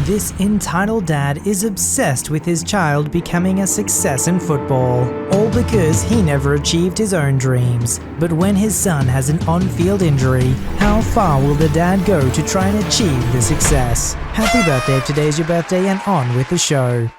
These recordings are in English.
This entitled dad is obsessed with his child becoming a success in football, all because he never achieved his own dreams. But when his son has an on-field injury, how far will the dad go to try and achieve the success? Happy birthday if today's your birthday, and on with the show.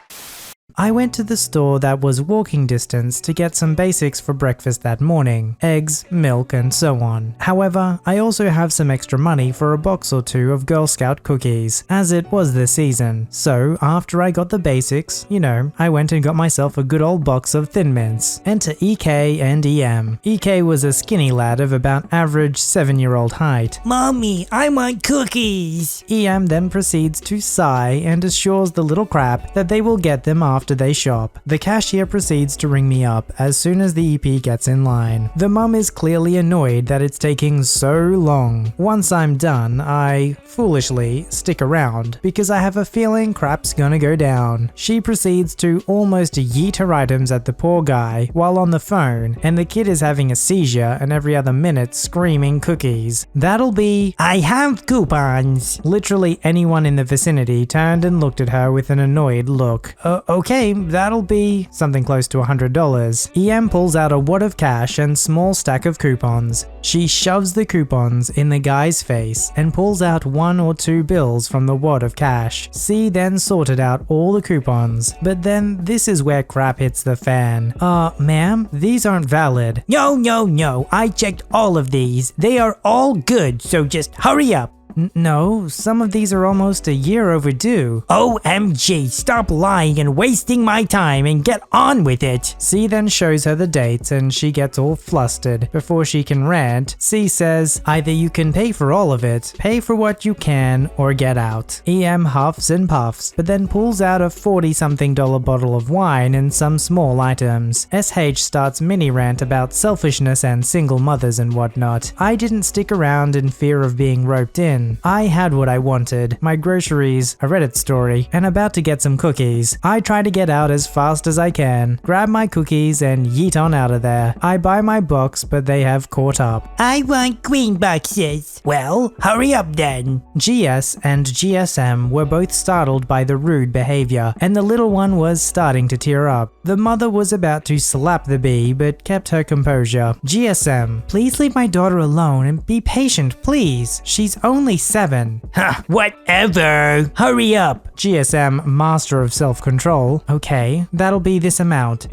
I went to the store that was walking distance to get some basics for breakfast that morning: eggs, milk, and so on. However, I also have some extra money for a box or two of Girl Scout cookies, as it was the season. So after I got the basics, I went and got myself a good old box of Thin Mints. Enter EK and EM. EK was a skinny lad of about average 7-year-old height. Mommy, I want cookies! EM then proceeds to sigh and assures the little crap that they will get them after they shop. The cashier proceeds to ring me up as soon as the EP gets in line. The mum is clearly annoyed that it's taking so long. Once I'm done, I, foolishly, stick around because I have a feeling crap's gonna go down. She proceeds to almost yeet her items at the poor guy while on the phone, and the kid is having a seizure and every other minute screaming cookies. That'll be, I have coupons! Literally anyone in the vicinity turned and looked at her with an annoyed look. Okay, that'll be something close to $100. EM pulls out a wad of cash and small stack of coupons. She shoves the coupons in the guy's face and pulls out 1 or 2 bills from the wad of cash. C then sorted out all the coupons, but then this is where crap hits the fan. Ma'am, these aren't valid. No, I checked all of these. They are all good, so just hurry up. No, some of these are almost a year overdue. OMG, stop lying and wasting my time and get on with it. C then shows her the dates and she gets all flustered. Before she can rant, C says, either you can pay for all of it, pay for what you can, or get out. EM huffs and puffs, but then pulls out a $40-something bottle of wine and some small items. SH starts mini rant about selfishness and single mothers and whatnot. I didn't stick around in fear of being roped in. I had what I wanted, my groceries, a Reddit story, and about to get some cookies. I try to get out as fast as I can, grab my cookies, and yeet on out of there. I buy my box, but they have caught up. I want green boxes. Well, hurry up then. GS and GSM were both startled by the rude behavior, and the little one was starting to tear up. The mother was about to slap the bee, but kept her composure. GSM, please leave my daughter alone and be patient, please. She's only 7. Whatever. Hurry up. GSM, master of self-control. Okay, that'll be this amount.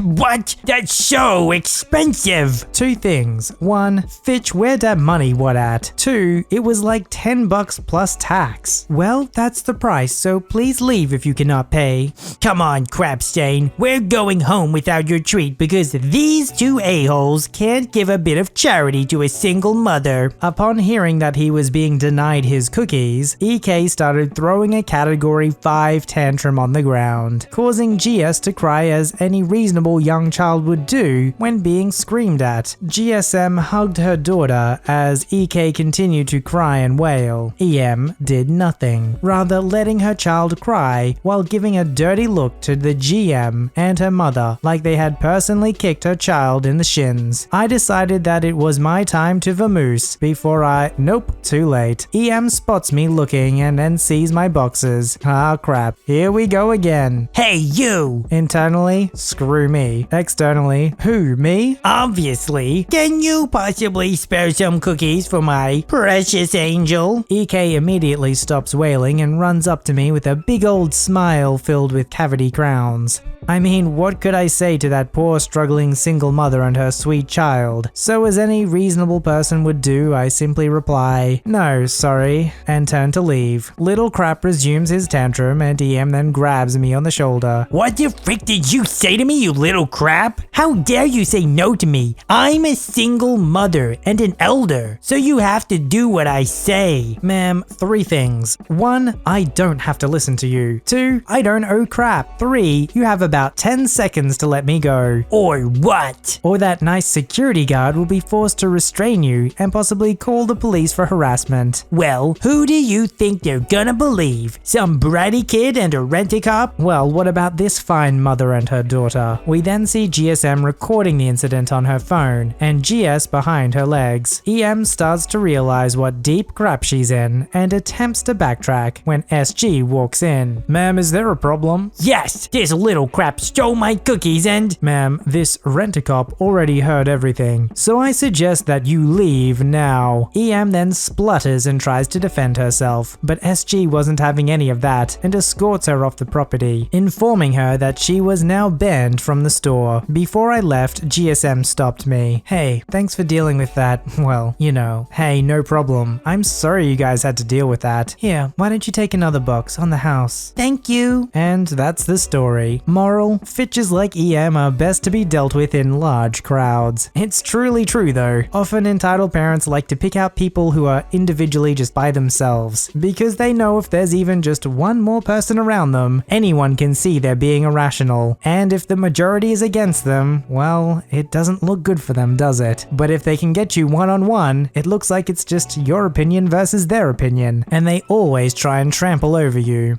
What? That's so expensive. 2 things. 1, Fitch, where that money what at? 2, it was like $10 plus tax. Well, that's the price, so please leave if you cannot pay. Come on, Crapstain. We're going home without your treat because these 2 a-holes can't give a bit of charity to a single mother. Upon hearing that he was being denied his cookies, EK started throwing a category 5 tantrum on the ground, causing GS to cry as any reasonable young child would do when being screamed at. GSM hugged her daughter as EK continued to cry and wail. EM did nothing, rather letting her child cry while giving a dirty look to the GM and her mother like they had personally kicked her child in the shins. I decided that it was my time to vamoose before nope, too late. EM spots me looking and then sees my boxes. Ah crap, here we go again. Hey you! Internally, screw me. Externally, who, me? Obviously. Can you possibly spare some cookies for my precious angel? EK immediately stops wailing and runs up to me with a big old smile filled with cavity crowns. I mean, what could I say to that poor struggling single mother and her sweet child? So as any reasonable person would do, I simply reply, no, sorry, and turn to leave. Little crap resumes his tantrum and EM then grabs me on the shoulder. What the frick did you say to me, you little crap? How dare you say no to me? I'm a single mother and an elder, so you have to do what I say. Ma'am, 3 things. 1, I don't have to listen to you. 2, I don't owe crap. 3, you have about 10 seconds to let me go. Or what? Or that nice security guard will be forced to restrain you and possibly call the police for harassment embarrassment. Well, who do you think they're gonna believe? Some bratty kid and a rent-a-cop? Well, what about this fine mother and her daughter? We then see GSM recording the incident on her phone, and GS behind her legs. EM starts to realize what deep crap she's in, and attempts to backtrack when SG walks in. Ma'am, is there a problem? Yes, this little crap stole my cookies and… Ma'am, this rent-a-cop already heard everything, so I suggest that you leave now. EM then splutters and tries to defend herself, but SG wasn't having any of that and escorts her off the property, informing her that she was now banned from the store. Before I left, GSM stopped me. Hey, thanks for dealing with that. Well, you know. Hey, no problem. I'm sorry you guys had to deal with that. Here, why don't you take another box on the house? Thank you. And that's the story. Moral: fitches like EM are best to be dealt with in large crowds. It's truly true though. Often entitled parents like to pick out people who are individually just by themselves, because they know if there's even just one more person around them, anyone can see they're being irrational. And if the majority is against them, well, it doesn't look good for them, does it? But if they can get you one-on-one, it looks like it's just your opinion versus their opinion, and they always try and trample over you.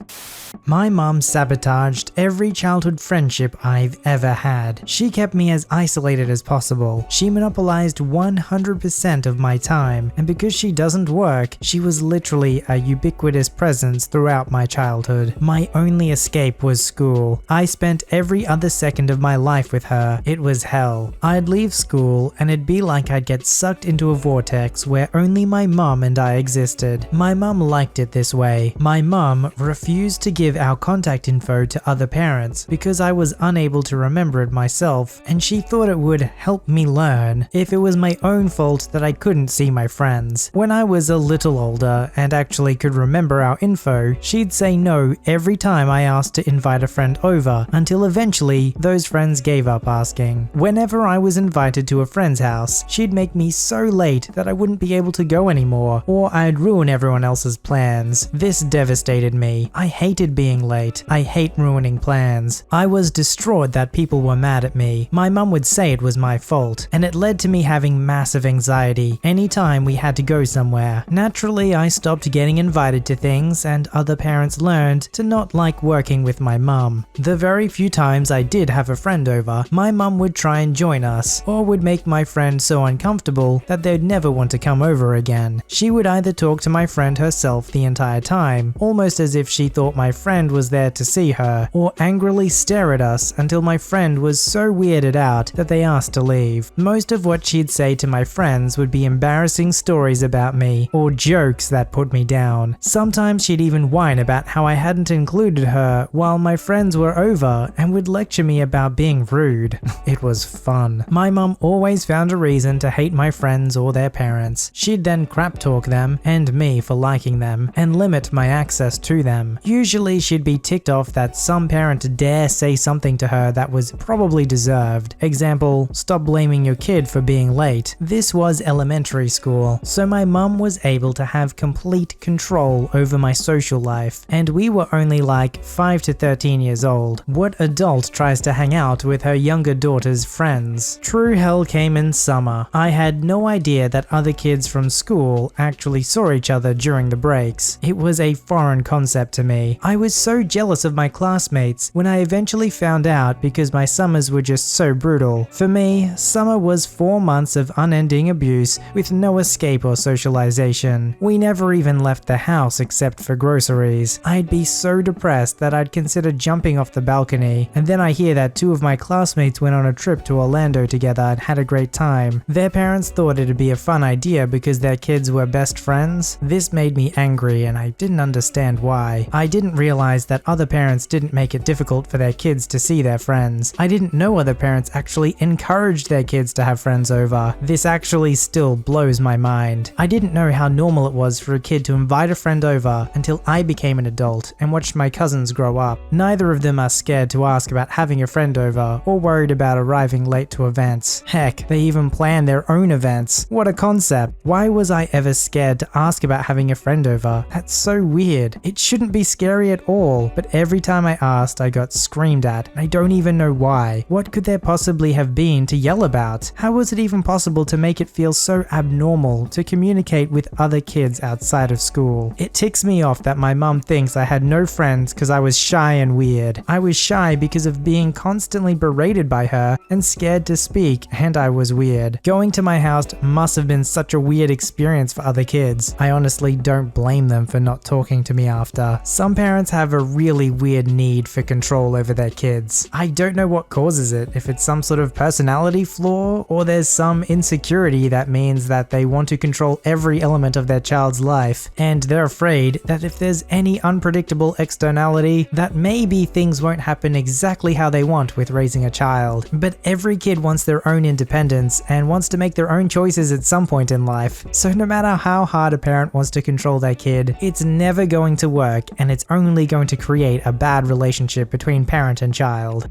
My mom sabotaged every childhood friendship I've ever had. She kept me as isolated as possible. She monopolized 100% of my time, and because she doesn't work, she was literally a ubiquitous presence throughout my childhood. My only escape was school. I spent every other second of my life with her. It was hell. I'd leave school, and it'd be like I'd get sucked into a vortex where only my mom and I existed. My mom liked it this way. My mom refused to give our contact info to other parents because I was unable to remember it myself, and she thought it would help me learn if it was my own fault that I couldn't see my friends. When I was a little older and actually could remember our info, she'd say no every time I asked to invite a friend over, until eventually those friends gave up asking. Whenever I was invited to a friend's house, she'd make me so late that I wouldn't be able to go anymore, or I'd ruin everyone else's plans. This devastated me. I hated being late. I hate ruining plans. I was distraught that people were mad at me. My mum would say it was my fault, and it led to me having massive anxiety anytime we had to go somewhere. Naturally, I stopped getting invited to things, and other parents learned to not like working with my mum. The very few times I did have a friend over, my mum would try and join us, or would make my friend so uncomfortable that they'd never want to come over again. She would either talk to my friend herself the entire time, almost as if she thought my friend was there to see her, or angrily stare at us until my friend was so weirded out that they asked to leave. Most of what she'd say to my friends would be embarrassing stories about me, or jokes that put me down. Sometimes she'd even whine about how I hadn't included her while my friends were over, and would lecture me about being rude. It was fun. My mum always found a reason to hate my friends or their parents. She'd then crap talk them and me for liking them, and limit my access to them. Usually she'd be ticked off that some parent dare say something to her that was probably deserved. Example, stop blaming your kid for being late. This was elementary school, so my mum was able to have complete control over my social life, and we were only like 5 to 13 years old. What adult tries to hang out with her younger daughter's friends? True hell came in summer. I had no idea that other kids from school actually saw each other during the breaks. It was a foreign concept to me. I was so jealous of my classmates when I eventually found out because my summers were just so brutal. For me, summer was 4 months of unending abuse with no escape or socialization. We never even left the house except for groceries. I'd be so depressed that I'd consider jumping off the balcony, and then I hear that 2 of my classmates went on a trip to Orlando together and had a great time. Their parents thought it'd be a fun idea because their kids were best friends. This made me angry, and I didn't understand why. I didn't realize that other parents didn't make it difficult for their kids to see their friends. I didn't know other parents actually encouraged their kids to have friends over. This actually still blows my mind. I didn't know how normal it was for a kid to invite a friend over until I became an adult and watched my cousins grow up. Neither of them are scared to ask about having a friend over or worried about arriving late to events. Heck, they even plan their own events. What a concept. Why was I ever scared to ask about having a friend over? That's so weird. It shouldn't be scary at at all, but every time I asked, I got screamed at, and I don't even know why. What could there possibly have been to yell about? How was it even possible to make it feel so abnormal to communicate with other kids outside of school? It ticks me off that my mum thinks I had no friends because I was shy and weird. I was shy because of being constantly berated by her and scared to speak, and I was weird. Going to my house must have been such a weird experience for other kids. I honestly don't blame them for not talking to me after. Some parents have a really weird need for control over their kids. I don't know what causes it, if it's some sort of personality flaw or there's some insecurity that means that they want to control every element of their child's life, and they're afraid that if there's any unpredictable externality, that maybe things won't happen exactly how they want with raising a child. But every kid wants their own independence and wants to make their own choices at some point in life. So no matter how hard a parent wants to control their kid, it's never going to work, and it's only going to create a bad relationship between parent and child.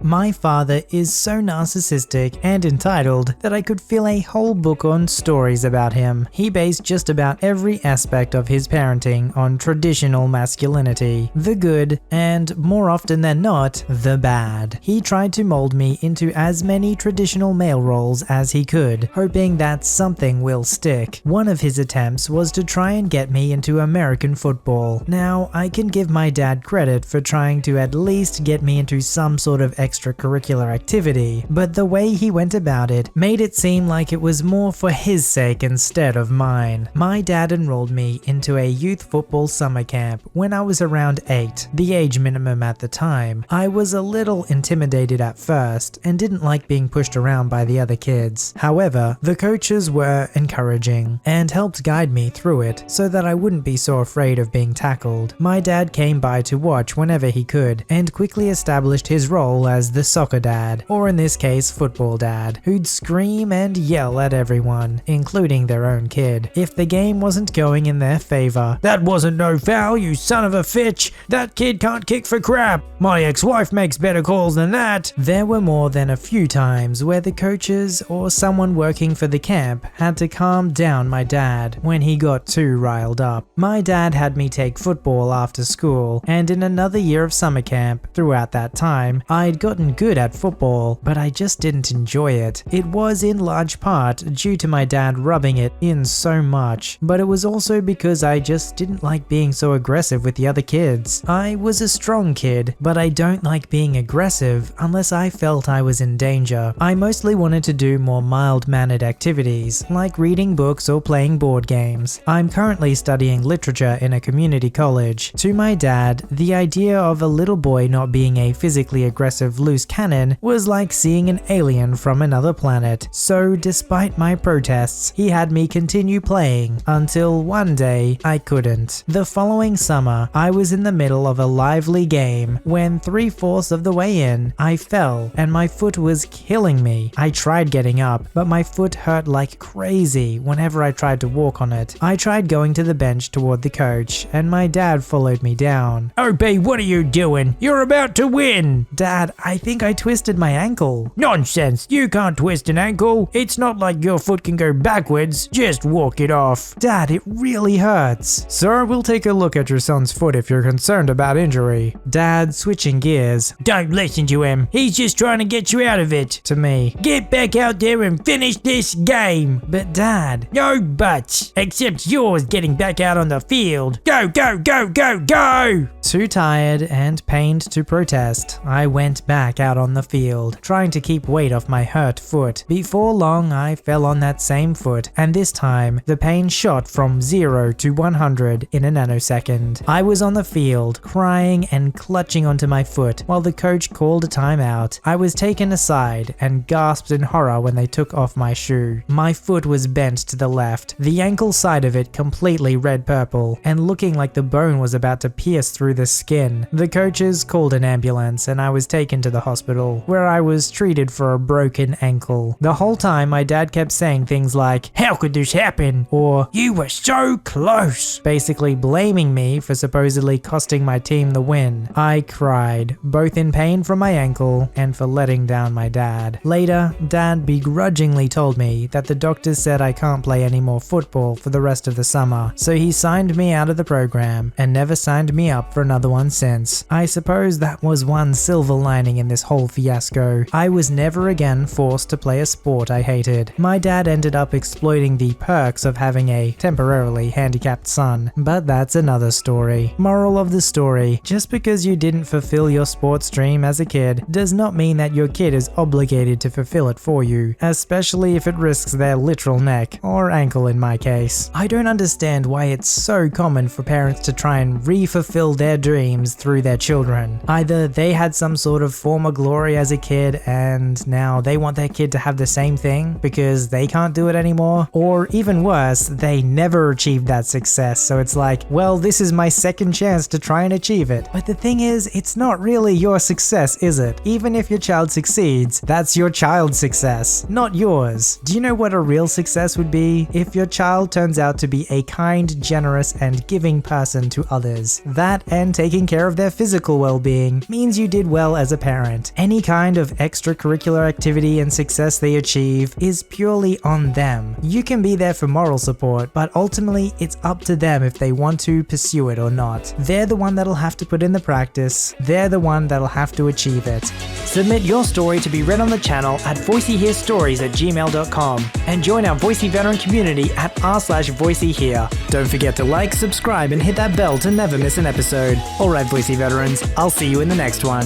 My father is so narcissistic and entitled that I could fill a whole book on stories about him. He based just about every aspect of his parenting on traditional masculinity, the good, and more often than not, the bad. He tried to mold me into as many traditional male roles as he could, hoping that something will stick. One of his attempts was to try and get me into American football. Now, I can give my dad credit for trying to at least get me into some sort of extracurricular activity, but the way he went about it made it seem like it was more for his sake instead of mine. My dad enrolled me into a youth football summer camp when I was around 8, the age minimum at the time. I was a little intimidated at first and didn't like being pushed around by the other kids. However, the coaches were encouraging and helped guide me through it so that I wouldn't be so afraid of being tackled. My dad came by to watch whenever he could and quickly established his role as the soccer dad, or in this case football dad, who'd scream and yell at everyone, including their own kid, if the game wasn't going in their favor. "That wasn't no foul, you son of a fitch! That kid can't kick for crap! My ex-wife makes better calls than that!" There were more than a few times where the coaches or someone working for the camp had to calm down my dad when he got too riled up. My dad had me take football after school, and in another year of summer camp, throughout that time, I'd gotten good at football, but I just didn't enjoy it. It was in large part due to my dad rubbing it in so much, but it was also because I just didn't like being so aggressive with the other kids. I was a strong kid, but I don't like being aggressive unless I felt I was in danger. I mostly wanted to do more mild-mannered activities, like reading books or playing board games. I'm currently studying literature in a community college. To my dad, the idea of a little boy not being a physically aggressive loose cannon was like seeing an alien from another planet. So despite my protests, he had me continue playing until one day I couldn't. The following summer, I was in the middle of a lively game when 3/4 of the way in, I fell and my foot was killing me. I tried getting up, but my foot hurt like crazy whenever I tried to walk on it. I tried going to the bench toward the coach and my dad followed me down. "OB, what are you doing? You're about to win!" "Dad, I think I twisted my ankle." "Nonsense, you can't twist an ankle. It's not like your foot can go backwards. Just walk it off." "Dad, it really hurts." "Sir, we'll take a look at your son's foot if you're concerned about injury." Dad, switching gears. Don't listen to him. He's just trying to get you out of it. To me. Get back out there and finish this game. "But Dad." No buts, except yours getting back out on the field. Go, go, go, go, go! Too tired and pained to protest, I went back out on the field, trying to keep weight off my hurt foot. Before long, I fell on that same foot, and this time, the pain shot from 0 to 100 in a nanosecond. I was on the field, crying and clutching onto my foot, while the coach called a timeout. I was taken aside and gasped in horror when they took off my shoe. My foot was bent to the left, the ankle side of it completely red-purple, and looking like the bone was about to pierce through the skin. The coaches called an ambulance, and I was taken into the hospital, where I was treated for a broken ankle. The whole time my dad kept saying things like, "How could this happen?" or "You were so close," basically blaming me for supposedly costing my team the win. I cried, both in pain from my ankle and for letting down my dad. Later, Dad begrudgingly told me that the doctors said I can't play any more football for the rest of the summer, so he signed me out of the program and never signed me up for another one since. I suppose that was one silver lining in this whole fiasco. I was never again forced to play a sport I hated. My dad ended up exploiting the perks of having a temporarily handicapped son, but that's another story. Moral of the story: just because you didn't fulfill your sports dream as a kid does not mean that your kid is obligated to fulfill it for you, especially if it risks their literal neck, or ankle in my case. I don't understand why it's so common for parents to try and re-fulfill their dreams through their children. Either they had some sort of former glory as a kid and now they want their kid to have the same thing because they can't do it anymore, or even worse, they never achieved that success, so it's like, well, this is my second chance to try and achieve it. But the thing is, it's not really your success, is it? Even if your child succeeds, that's your child's success, not yours. Do you know what a real success would be? If your child turns out to be a kind, generous, and giving person to others. That and taking care of their physical well-being means you did well as a parent. Any kind of extracurricular activity and success they achieve is purely on them. You can be there for moral support, but ultimately it's up to them if they want to pursue it or not. They're the one that'll have to put in the practice. They're the one that'll have to achieve it. Submit your story to be read on the channel at VoiceyHereStories@gmail.com and join our Voicey veteran community at r/VoiceyHere. Don't forget to like, subscribe, and hit that bell to never miss an episode. Alright, Voicey veterans, I'll see you in the next one.